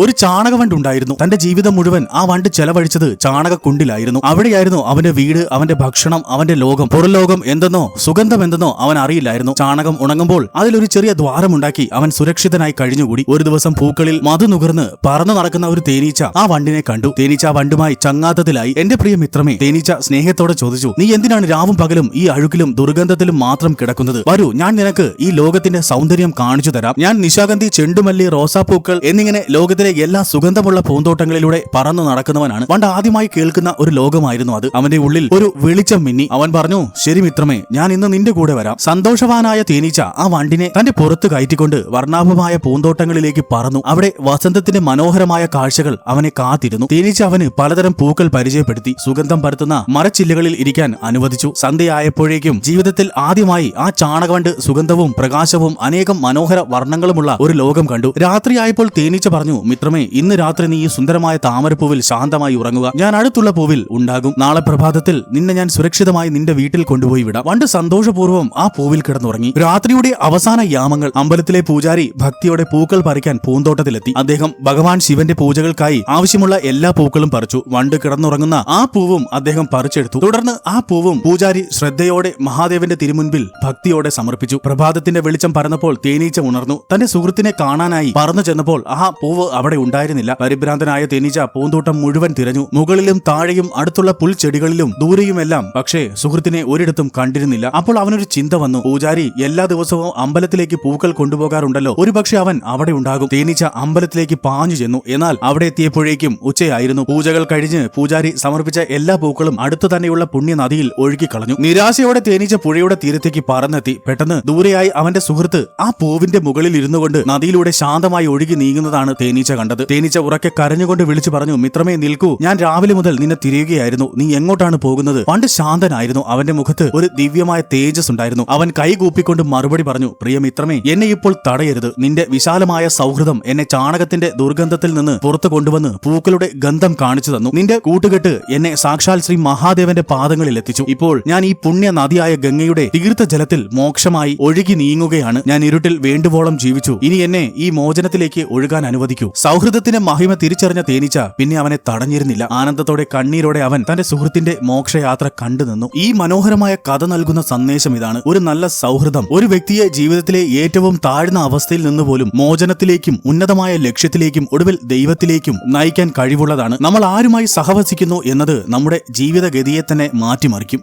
ഒരു ചാണകവണ്ട് ഉണ്ടായിരുന്നു. തന്റെ ജീവിതം മുഴുവൻ ആ വണ്ട് ചെലവഴിച്ചത് ചാണകക്കുണ്ടിലായിരുന്നു. അവിടെയായിരുന്നു അവന്റെ വീട്, അവന്റെ ഭക്ഷണം, അവന്റെ ലോകം. പുറലോകം എന്തെന്നോ സുഗന്ധം എന്തെന്നോ അവൻ അറിയില്ലായിരുന്നു. ചാണകം ഉണങ്ങുമ്പോൾ അതിലൊരു ചെറിയ ദ്വാരമുണ്ടാക്കി അവൻ സുരക്ഷിതനായി കഴിഞ്ഞുകൂടി. ഒരു ദിവസം പൂക്കളിൽ മധു നുകർന്ന് പറന്നു നടക്കുന്ന ഒരു തേനീച്ച ആ വണ്ടിനെ കണ്ടു. തേനീച്ച വണ്ടുമായി ചങ്ങാത്തത്തിലായി. എന്റെ പ്രിയ മിത്രമേ, തേനീച്ച സ്നേഹത്തോടെ ചോദിച്ചു, നീ എന്തിനാണ് രാവും പകലും ഈ അഴുക്കിലും ദുർഗന്ധത്തിലും മാത്രം കിടക്കുന്നത്? വരൂ, ഞാൻ നിനക്ക് ഈ ലോകത്തിന്റെ സൗന്ദര്യം കാണിച്ചു തരാം. ഞാൻ നിശാഗന്ധി, ചെണ്ടുമല്ലി, റോസാപ്പൂക്കൾ എന്നിങ്ങനെ ലോകത്തിലെ എല്ലാ സുഗന്ധമുള്ള പൂന്തോട്ടങ്ങളിലൂടെ പറന്നു നടക്കുന്നവനാണ്. വണ്ട് ആദ്യമായി കേൾക്കുന്ന ഒരു ലോകമായിരുന്നു അത്. അവന്റെ ഉള്ളിൽ ഒരു വെളിച്ചം മിന്നി. അവൻ പറഞ്ഞു, ശരി മിത്രമേ, ഞാൻ ഇന്ന് നിന്റെ കൂടെ വരാം. സന്തോഷവാനായ തേനീച്ച ആ വണ്ടിനെ തന്റെ പുറത്ത് കയറ്റിക്കൊണ്ട് വർണ്ണാഭമായ പൂന്തോട്ടങ്ങളിലേക്ക് പറന്നു. അവിടെ വസന്തത്തിന്റെ മനോഹരമായ കാഴ്ചകൾ അവനെ കാത്തിരുന്നു. തേനീച്ച അവന് പലതരം പൂക്കൾ പരിചയപ്പെടുത്തി. സുഗന്ധം പരത്തുന്ന മരച്ചില്ലകളിൽ ഇരിക്കാൻ അനുവദിച്ചു. സന്ധ്യയായപ്പോഴേക്കും ജീവിതത്തിൽ ആദ്യമായി ആ ചാണകവണ്ട് സുഗന്ധവും പ്രകാശവും അനേകം മനോഹര വർണ്ണങ്ങളുമുള്ള ഒരു ലോകം കണ്ടു. രാത്രിയായപ്പോൾ തേനീച്ച പറഞ്ഞു, മിത്രമേ, ഇന്ന് രാത്രി നീ ഈ സുന്ദരമായ താമരപ്പൂവിൽ ശാന്തമായി ഉറങ്ങുക. ഞാൻ അടുത്തുള്ള പൂവിൽ ഉണ്ടാകും. നാളെ പ്രഭാതത്തിൽ നിന്നെ ഞാൻ സുരക്ഷിതമായി നിന്റെ വീട്ടിൽ കൊണ്ടുപോയി വിടാം. വണ്ട് സന്തോഷപൂർവ്വം ആ പൂവിൽ കിടന്നുറങ്ങി. രാത്രിയുടെ അവസാന യാമങ്ങൾ. അമ്പലത്തിലെ പൂജാരി ഭക്തിയോടെ പൂക്കൾ പറിക്കാൻ പൂന്തോട്ടത്തിലെത്തി. അദ്ദേഹം ഭഗവാൻ ശിവന്റെ പൂജകൾക്കായി ആവശ്യമുള്ള എല്ലാ പൂക്കളും പറിച്ചു. വണ്ട് കിടന്നുറങ്ങുന്ന ആ പൂവും അദ്ദേഹം പറിച്ചെടുത്തു. തുടർന്ന് ആ പൂവും പൂജാരി ശ്രദ്ധയോടെ മഹാദേവന്റെ തിരുമുൻപിൽ ഭക്തിയോടെ സമർപ്പിച്ചു. പ്രഭാതത്തിന്റെ വെളിച്ചം പരന്നപ്പോൾ തേനീച്ച ഉണർന്നു. തന്റെ സുഹൃത്തിനെ കാണാനായി പറന്നു ചെന്നപ്പോൾ ആ പൂവ് അവിടെ ഉണ്ടായിരുന്നില്ല. പരിഭ്രാന്തനായ തേനീച്ച പൂന്തോട്ടം മുഴുവൻ തിരഞ്ഞു. മുകളിലും താഴെയും അടുത്തുള്ള പുൽച്ചെടികളിലും ദൂരെയുമെല്ലാം. പക്ഷേ സുഹൃത്തിനെ ഒരിടത്തും കണ്ടിരുന്നില്ല. അപ്പോൾ അവനൊരു ചിന്ത വന്നു. പൂജാരി എല്ലാ ദിവസവും അമ്പലത്തിലേക്ക് പൂക്കൾ കൊണ്ടുപോകാറുണ്ടല്ലോ, ഒരുപക്ഷെ അവൻ അവിടെ ഉണ്ടാകും. തേനീച്ച അമ്പലത്തിലേക്ക് പാഞ്ഞു ചെന്നു. എന്നാൽ അവിടെ എത്തിയപ്പോഴേക്കും ഉച്ചയായിരുന്നു. പൂജകൾ കഴിഞ്ഞ് പൂജാരി സമർപ്പിച്ച എല്ലാ പൂക്കളും അടുത്തു തന്നെയുള്ള പുണ്യ നദിയിൽ ഒഴുകിക്കളഞ്ഞു. നിരാശയോടെ തേനീച്ച പുഴയുടെ തീരത്തേക്ക് പറന്നെത്തി. പെട്ടെന്ന് ദൂരെയായി അവന്റെ സുഹൃത്ത് ആ പൂവിന്റെ മുകളിൽ ഇരുന്നുകൊണ്ട് നദിയിലൂടെ ശാന്തമായി ഒഴുകി നീങ്ങുന്നതാണ് തേനീച്ച കണ്ടത്. തേനീച്ച ഉറക്കെ കരഞ്ഞുകൊണ്ട് വിളിച്ചു പറഞ്ഞു, മിത്രമേ നിൽക്കൂ, ഞാൻ രാവിലെ മുതൽ നിന്നെ തിരയുകയായിരുന്നു. നീ എങ്ങോട്ടാണ് പോകുന്നത്? പണ്ട് ശാന്തനായിരുന്നു. അവന്റെ മുഖത്ത് ഒരു ദിവ്യമായ തേജസ് ഉണ്ടായിരുന്നു. അവൻ കൈകൂപ്പിക്കൊണ്ട് മറുപടി പറഞ്ഞു, പ്രിയ മിത്രമേ, എന്നെ ഇപ്പോൾ തടയരുത്. നിന്റെ വിശാലമായ സൗഹൃദം എന്നെ ചാണകത്തിന്റെ ദുർഗന്ധത്തിൽ നിന്ന് പുറത്തു കൊണ്ടുവന്ന് പൂക്കളുടെ ഗന്ധം കാണിച്ചു തന്നു. നിന്റെ കൂട്ടുകെട്ട് എന്നെ സാക്ഷാൽ ശ്രീ മഹാദേവന്റെ പാദങ്ങളിൽ എത്തിച്ചു. ഇപ്പോൾ ഞാൻ ഈ പുണ്യ നദിയായ ഗംഗയുടെ തീർത്ഥ ജലത്തിൽ മോക്ഷമായി ഒഴുകി നീങ്ങുകയാണ്. ഞാൻ ഇരുട്ടിൽ വേണ്ടുവോളം ജീവിച്ചു. ഇനി എന്നെ ഈ മോചനത്തിലേക്ക് ഒഴുകാൻ അനുവദിക്കൂ. സൗഹൃദത്തിന്റെ മഹിമ തിരിച്ചറിഞ്ഞ തേനീച്ച പിന്നെ അവനെ തടഞ്ഞിരുന്നില്ല. ആനന്ദത്തോടെ കണ്ണീരോടെ അവൻ തന്റെ സുഹൃത്തിന്റെ മോക്ഷയാത്ര കണ്ടു നിന്നു. ഈ മനോഹരമായ കഥ നൽകുന്ന സന്ദേശം ഇതാണ്: ഒരു നല്ല സൗഹൃദം ഒരു വ്യക്തിയെ ജീവിതത്തിലെ ഏറ്റവും താഴ്ന്ന അവസ്ഥയിൽ നിന്ന് പോലും മോചനത്തിലേക്കും ഉന്നതമായ ലക്ഷ്യത്തിലേക്കും ഒടുവിൽ ദൈവത്തിലേക്കും നയിക്കാൻ കഴിവുള്ളതാണ്. നമ്മൾ ആരുമായി സഹവസിക്കുന്നു എന്നത് നമ്മുടെ ജീവിതഗതിയെ തന്നെ മാറ്റിമറിക്കും.